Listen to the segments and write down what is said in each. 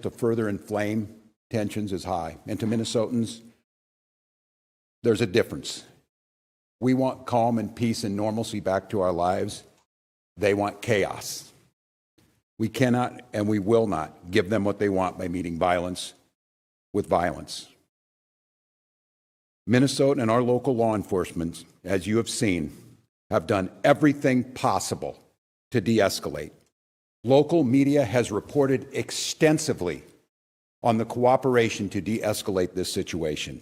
to further inflame tensions is high. And to Minnesotans, there's a difference. We want calm and peace and normalcy back to our lives. They want chaos. We cannot and we will not give them what they want by meeting violence with violence. Minnesota and our local law enforcement, as you have seen, have done everything possible to de-escalate. Local media has reported extensively on the cooperation to de-escalate this situation.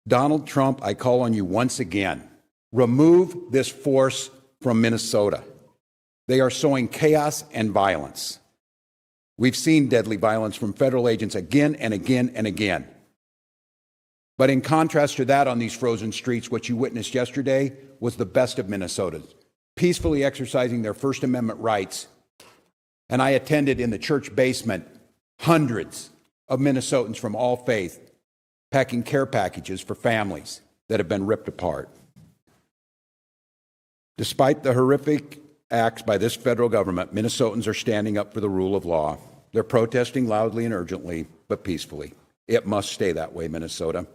Donald Trump, I call on you once again, remove this force from Minnesota. They are sowing chaos and violence. We've seen deadly violence from federal agents again and again and again. But in contrast to that, on these frozen streets, what you witnessed yesterday was the best of Minnesotans, peacefully exercising their First Amendment rights. And I attended in the church basement hundreds of Minnesotans from all faiths packing care packages for families that have been ripped apart. Despite the horrific acts by this federal government, Minnesotans are standing up for the rule of law. They're protesting loudly and urgently, but peacefully. It must stay that way, Minnesota.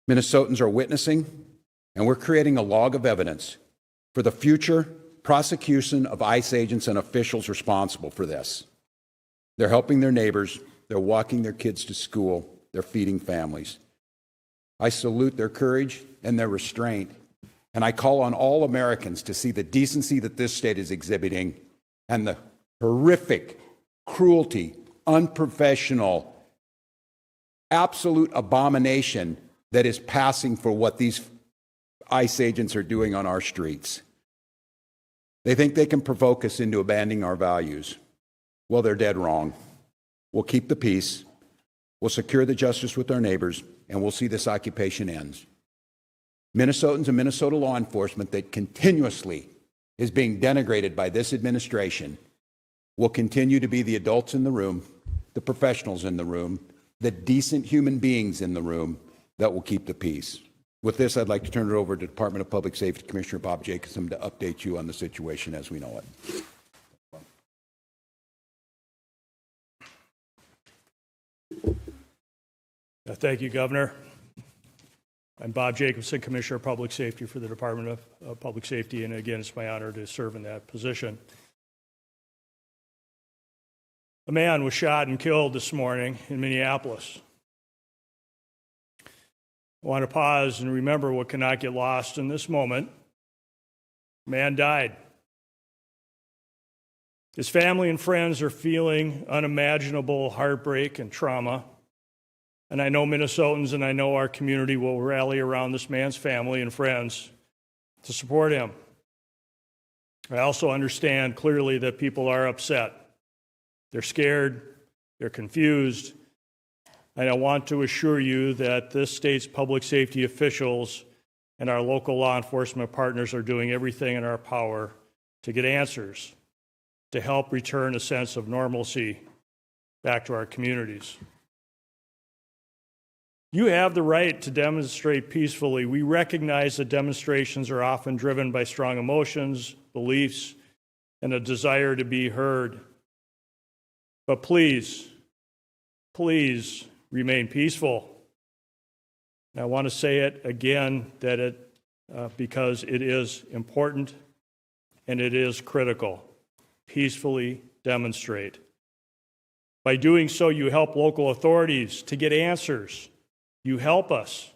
Minnesotans are witnessing, and we're creating a log of evidence for the future prosecution of ICE agents and officials responsible for this. They're helping their neighbors. They're walking their kids to school. They're feeding families. I salute their courage and their restraint, and I call on all Americans to see the decency that this state is exhibiting and the horrific cruelty, unprofessional, absolute abomination that is passing for what these ICE agents are doing on our streets. They think they can provoke us into abandoning our values. Well, they're dead wrong. We'll keep the peace, we'll secure the justice with our neighbors, and we'll see this occupation ends. Minnesotans and Minnesota law enforcement that continuously is being denigrated by this administration will continue to be the adults in the room, the professionals in the room, the decent human beings in the room that will keep the peace. With this, I'd like to turn it over to Department of Public Safety Commissioner Bob Jacobson to update you on the situation as we know it. Thank you, Governor. I'm Bob Jacobson, Commissioner of Public Safety for the Department of Public Safety, and again, it's my honor to serve in that position. A man was shot and killed this morning in Minneapolis. I want to pause and remember what cannot get lost in this moment. A man died. His family and friends are feeling unimaginable heartbreak and trauma. And I know Minnesotans and I know our community will rally around this man's family and friends to support him. I also understand clearly that people are upset. They're scared, they're confused, and I want to assure you that this state's public safety officials and our local law enforcement partners are doing everything in our power to get answers, to help return a sense of normalcy back to our communities. You have the right to demonstrate peacefully. We recognize that demonstrations are often driven by strong emotions, beliefs, and a desire to be heard. But please, please remain peaceful. And I want to say it again because it is important and it is critical. Peacefully demonstrate. By doing so, you help local authorities to get answers. You help us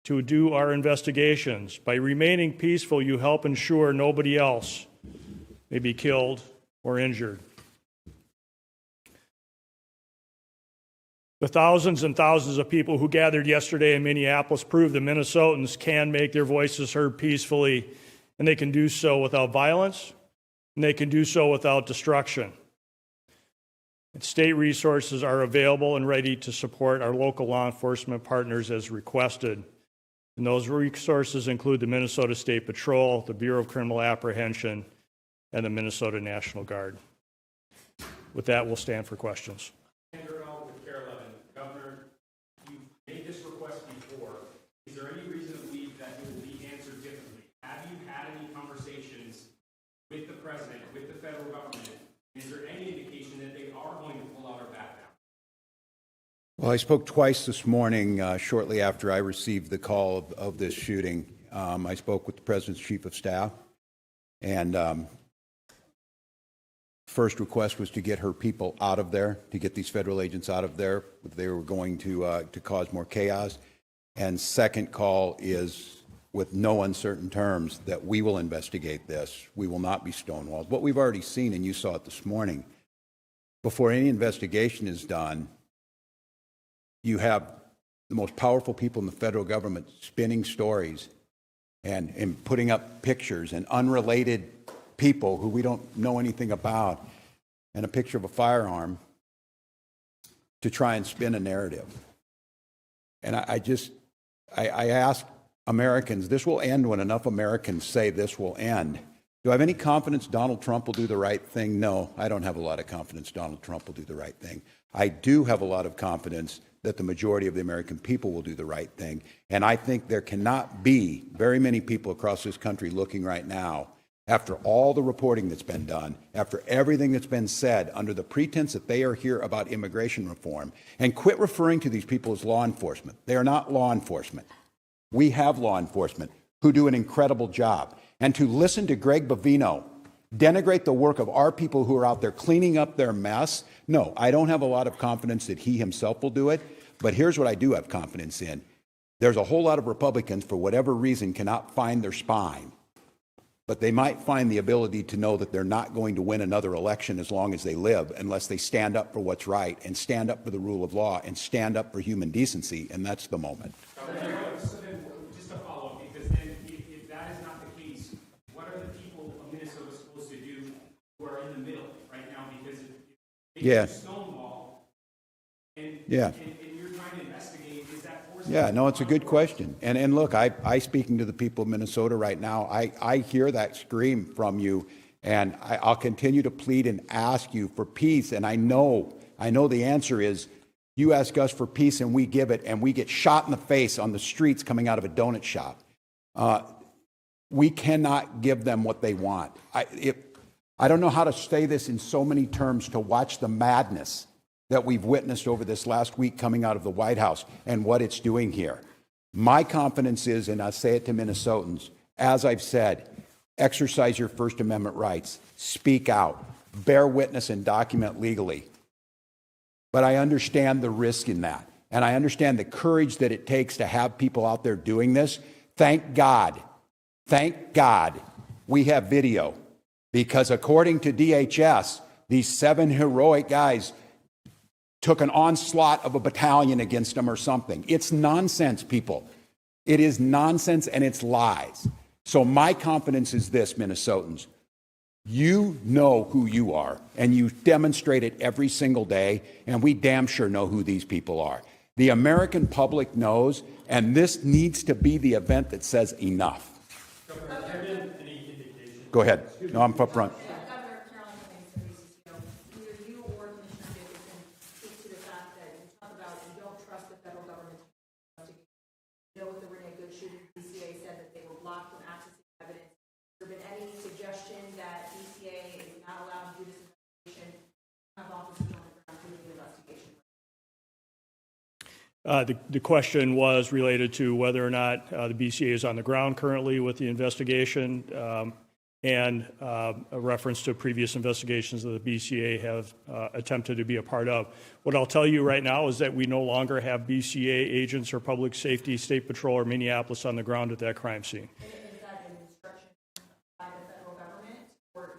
to do our investigations. By remaining peaceful, you help ensure nobody else may be killed or injured. The thousands and thousands of people who gathered yesterday in Minneapolis prove that Minnesotans can make their voices heard peacefully, and they can do so without violence, and they can do so without destruction. And state resources are available and ready to support our local law enforcement partners as requested. And those resources include the Minnesota State Patrol, the Bureau of Criminal Apprehension, and the Minnesota National Guard. With that, we'll stand for questions. Governor, you made this request before. Is there any reason to believe that it will be answered differently? Have you had any conversations with the president, with the federal government? Is there any indication that Well, I spoke twice this morning, shortly after I received the call of this shooting. I spoke with the President's Chief of Staff, and first request was to get her people out of there, to get these federal agents out of there. They were going to cause more chaos. And second call is, with no uncertain terms, that we will investigate this. We will not be stonewalled. What we've already seen, and you saw it this morning, before any investigation is done, you have the most powerful people in the federal government spinning stories and putting up pictures, and unrelated people who we don't know anything about, and a picture of a firearm to try and spin a narrative. And I ask Americans, this will end when enough Americans say this will end. Do I have any confidence Donald Trump will do the right thing? No, I don't have a lot of confidence Donald Trump will do the right thing. I do have a lot of confidence that the majority of the American people will do the right thing. And I think there cannot be very many people across this country looking right now, after all the reporting that's been done, after everything that's been said, under the pretense that they are here about immigration reform, and quit referring to these people as law enforcement. They are not law enforcement. We have law enforcement who do an incredible job. And to listen to Greg Bovino denigrate the work of our people who are out there cleaning up their mess, no, I don't have a lot of confidence that he himself will do it. But here's what I do have confidence in. There's a whole lot of Republicans, for whatever reason, cannot find their spine. But they might find the ability to know that they're not going to win another election as long as they live, unless they stand up for what's right, and stand up for the rule of law, and stand up for human decency, and that's the moment. So then, just a follow-up, because then if that is not the case, what are the people of Minnesota supposed to do who are in the middle right now? Because if they Yeah. Stonewall and Yeah. you're trying to investigate, is that forcing? Yeah, no, it's a good question. And look, I speaking to the people of Minnesota right now, I hear that scream from you, and I'll continue to plead and ask you for peace. And I know the answer is, you ask us for peace and we give it, and we get shot in the face on the streets coming out of a donut shop. We cannot give them what they want. I don't know how to say this in so many terms, to watch the madness that we've witnessed over this last week coming out of the White House and what it's doing here. My confidence is, and I say it to Minnesotans, as I've said, exercise your First Amendment rights, speak out, bear witness and document legally. But I understand the risk in that. And I understand the courage that it takes to have people out there doing this. Thank God we have video. Because according to DHS, these 7 heroic guys took an onslaught of a battalion against them or something. It's nonsense, people. It is nonsense, and it's lies. So my confidence is this, Minnesotans. You know who you are, and you demonstrate it every single day, and we damn sure know who these people are. The American public knows, and this needs to be the event that says enough. Go ahead. No, I'm up front. Governor Carolyn Cummings, either you or Commissioner Dickerson speak to the fact that you talk about you don't trust the federal government to know with the Renee Good shooting. BCA said that they were blocked from accessing evidence. Has there been any suggestion that BCA is not allowed to do this investigation? Have officers on the ground doing the investigation? The question was related to whether or not the BCA is on the ground currently with the investigation, and a reference to previous investigations that the BCA have attempted to be a part of. What I'll tell you right now is that we no longer have BCA agents or public safety, state patrol, or Minneapolis on the ground at that crime scene. Is that an instruction by the federal government, or to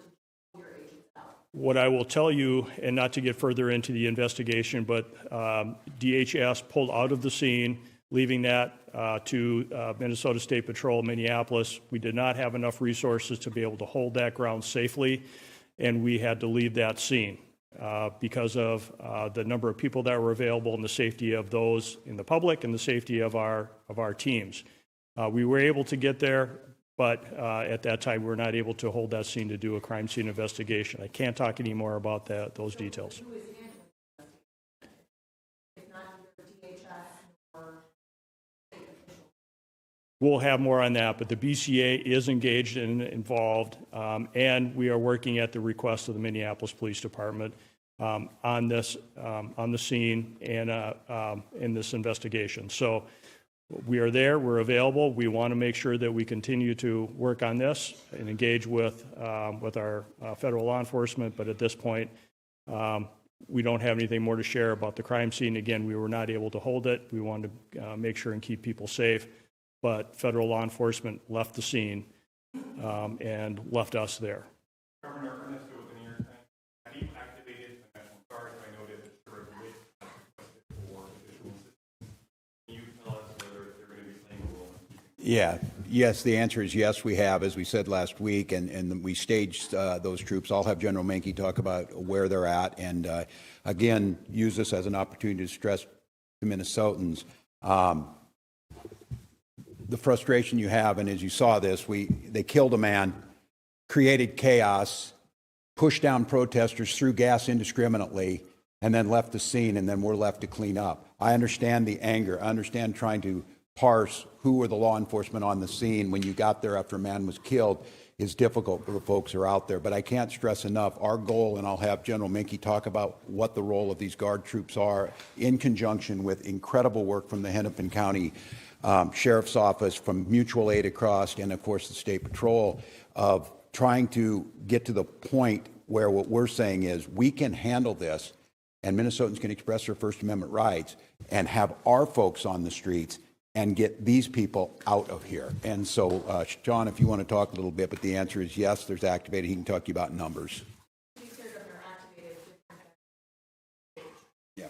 pull your agents out? What I will tell you, and not to get further into the investigation, but DHS pulled out of the scene, leaving that to Minnesota State Patrol, Minneapolis. We did not have enough resources to be able to hold that ground safely, and we had to leave that scene because of the number of people that were available and the safety of those in the public and the safety of our teams. We were able to get there, but at that time we were not able to hold that scene to do a crime scene investigation. I can't talk any more about those details. Who is handling the investigation? If not either DHS or state officials? We'll have more on that, but the BCA is engaged and involved, and we are working at the request of the Minneapolis Police Department on this, on the scene and in this investigation. So we are there, we're available. We want to make sure that we continue to work on this and engage with our federal law enforcement, but at this point, we don't have anything more to share about the crime scene. Again, we were not able to hold it. We wanted to make sure and keep people safe, but federal law enforcement left the scene and left us there. Governor Ernesto with the New York Times, have you activated the National Guard? I noted that the regulation has requested for additional assistance. Can you tell us whether they're going to be playing a role in keeping Yes, the answer is yes, we have, as we said last week, and we staged those troops. I'll have General Menke talk about where they're at, and again, use this as an opportunity to stress to Minnesotans the frustration you have, and as you saw this, they killed a man, created chaos, pushed down protesters, threw gas indiscriminately, and then left the scene, and then we're left to clean up. I understand the anger. I understand trying to parse who were the law enforcement on the scene when you got there after a man was killed is difficult for the folks who are out there. But I can't stress enough, our goal, and I'll have General Menke talk about what the role of these Guard troops are in conjunction with incredible work from the Hennepin County Sheriff's Office, from mutual aid across, and of course the State Patrol, of trying to get to the point where what we're saying is we can handle this and Minnesotans can express their First Amendment rights and have our folks on the streets and get these people out of here. And so, John, if you want to talk a little bit, but the answer is yes, there's activated. He can talk to you about numbers. Yeah.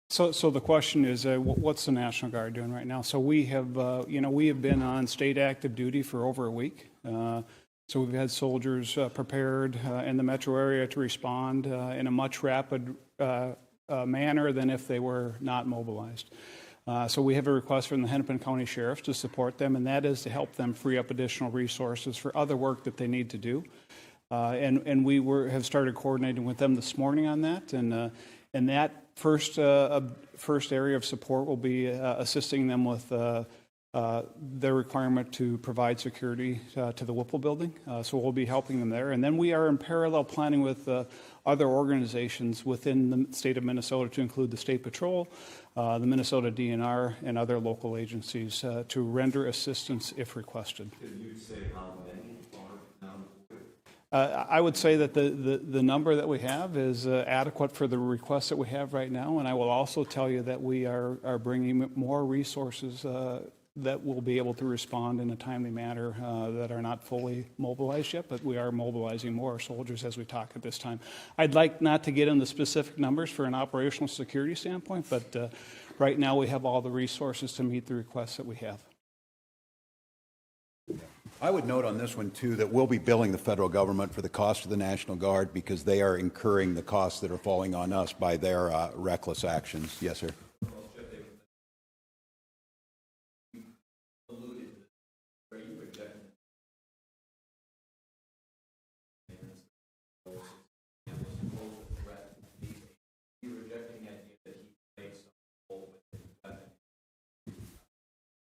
So the question is, what's the National Guard doing right now? So we have, we have been on state active duty for over a week. So we've had soldiers prepared in the metro area to respond in a much rapid manner than if they were not mobilized. So we have a request from the Hennepin County Sheriffs to support them, and that is to help them free up additional resources for other work that they need to do. And we have started coordinating with them this morning on that, and that first area of support will be assisting them with their requirement to provide security to the Whipple building. So we'll be helping them there. And then we are in parallel planning with other organizations within the state of Minnesota, to include the State Patrol, the Minnesota DNR, and other local agencies to render assistance if requested. Can you say how many are now deployed? I would say that the number that we have is adequate for the requests that we have right now, and I will also tell you that we are bringing more resources that will be able to respond in a timely manner that are not fully mobilized yet, but we are mobilizing more soldiers as we talk at this time. I'd like not to get into specific numbers for an operational security standpoint, but right now we have all the resources to meet the requests that we have. I would note on this one, too, that we'll be billing the federal government for the cost of the National Guard because they are incurring the costs that are falling on us by their reckless actions. Yes, sir.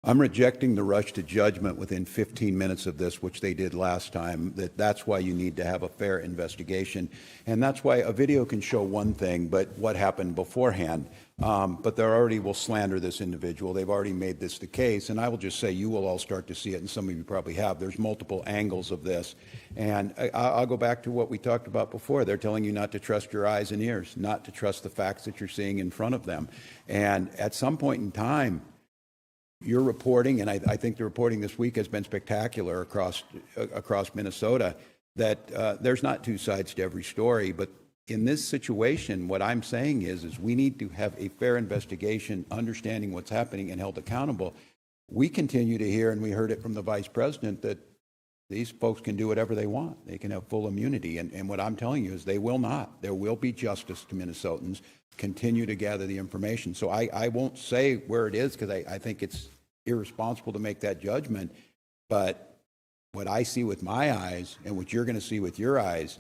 I'm rejecting the rush to judgment within 15 minutes of this, which they did last time. That's why you need to have a fair investigation. And that's why a video can show one thing, but what happened beforehand. But they already will slander this individual. They've already made this the case. And I will just say you will all start to see it, and some of you probably have. There's multiple angles of this. And I'll go back to what we talked about before. They're telling you not to trust your eyes and ears, not to trust the facts that you're seeing in front of them. And at some point in time, your reporting, and I think the reporting this week has been spectacular across Minnesota, that there's not two sides to every story. But in this situation, what I'm saying is we need to have a fair investigation, understanding what's happening, and held accountable. We continue to hear, and we heard it from the vice president, that these folks can do whatever they want. They can have full immunity. And what I'm telling you is they will not. There will be justice to Minnesotans. Continue to gather the information. So I won't say where it is because I think it's irresponsible to make that judgment. But what I see with my eyes and what you're going to see with your eyes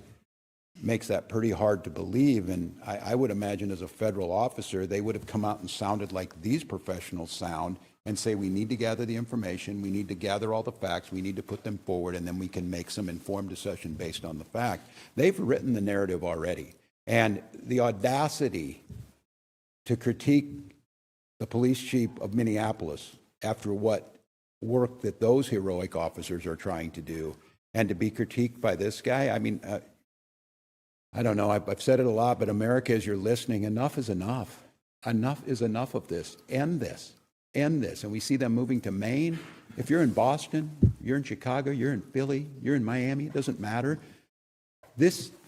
makes that pretty hard to believe. And I would imagine as a federal officer, they would have come out and sounded like these professionals sound and say, we need to gather the information, we need to gather all the facts, we need to put them forward, and then we can make some informed decision based on the fact. They've written the narrative already. And the audacity to critique the police chief of Minneapolis after what work that those heroic officers are trying to do, and to be critiqued by this guy, I mean, I don't know, I've said it a lot, but America, as you're listening, enough is enough. Enough is enough of this. End this. End this. And we see them moving to Maine. If you're in Boston, you're in Chicago, you're in Philly, you're in Miami, it doesn't matter.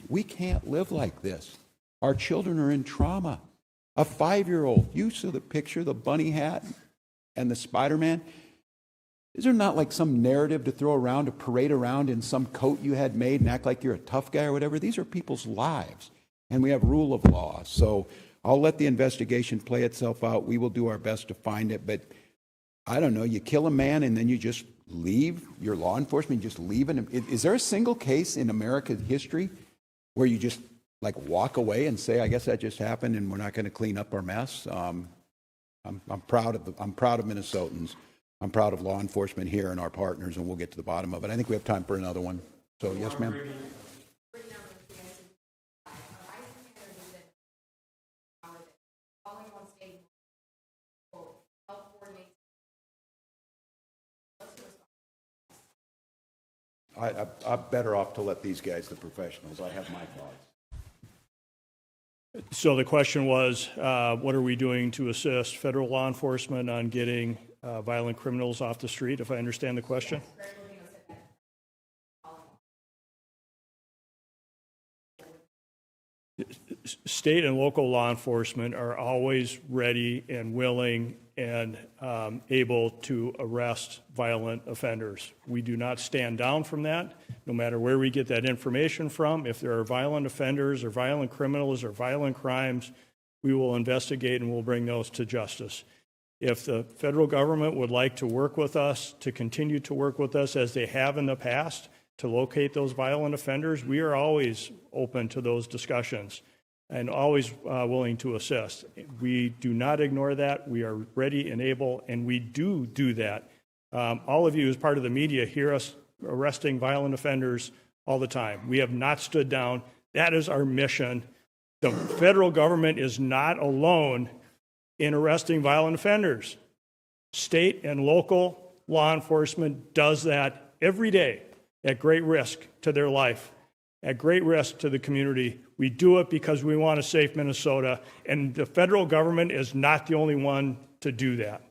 We can't live like this. Our children are in trauma. A 5-year-old, you saw the picture, the bunny hat and the Spider-Man. Is there not like some narrative to throw around, to parade around in some coat you had made and act like you're a tough guy or whatever? These are people's lives, and we have rule of law. So I'll let the investigation play itself out. We will do our best to find it, but I don't know, you kill a man and then you just leave your law enforcement, you just leave him. Is there a single case in America's history where you just like walk away and say, I guess that just happened and we're not going to clean up our mess? I'm proud of Minnesotans. I'm proud of law enforcement here and our partners, and we'll get to the bottom of it. I think we have time for another one. So, yes, ma'am. I'm better off to let these guys, the professionals. I have my thoughts. So the question was, what are we doing to assist federal law enforcement on getting violent criminals off the street, if I understand the question? State and local law enforcement are always ready and willing and able to arrest violent offenders. We do not stand down from that, no matter where we get that information from. If there are violent offenders or violent criminals or violent crimes, we will investigate and we'll bring those to justice. If the federal government would like to work with us, to continue to work with us as they have in the past, to locate those violent offenders, we are always open to those discussions and always willing to assist. We do not ignore that. We are ready and able, and we do that. All of you, as part of the media, hear us arresting violent offenders all the time. We have not stood down. That is our mission. The federal government is not alone in arresting violent offenders. State and local law enforcement does that every day at great risk to their life, at great risk to the community. We do it because we want a safe Minnesota, and the federal government is not the only one to do that.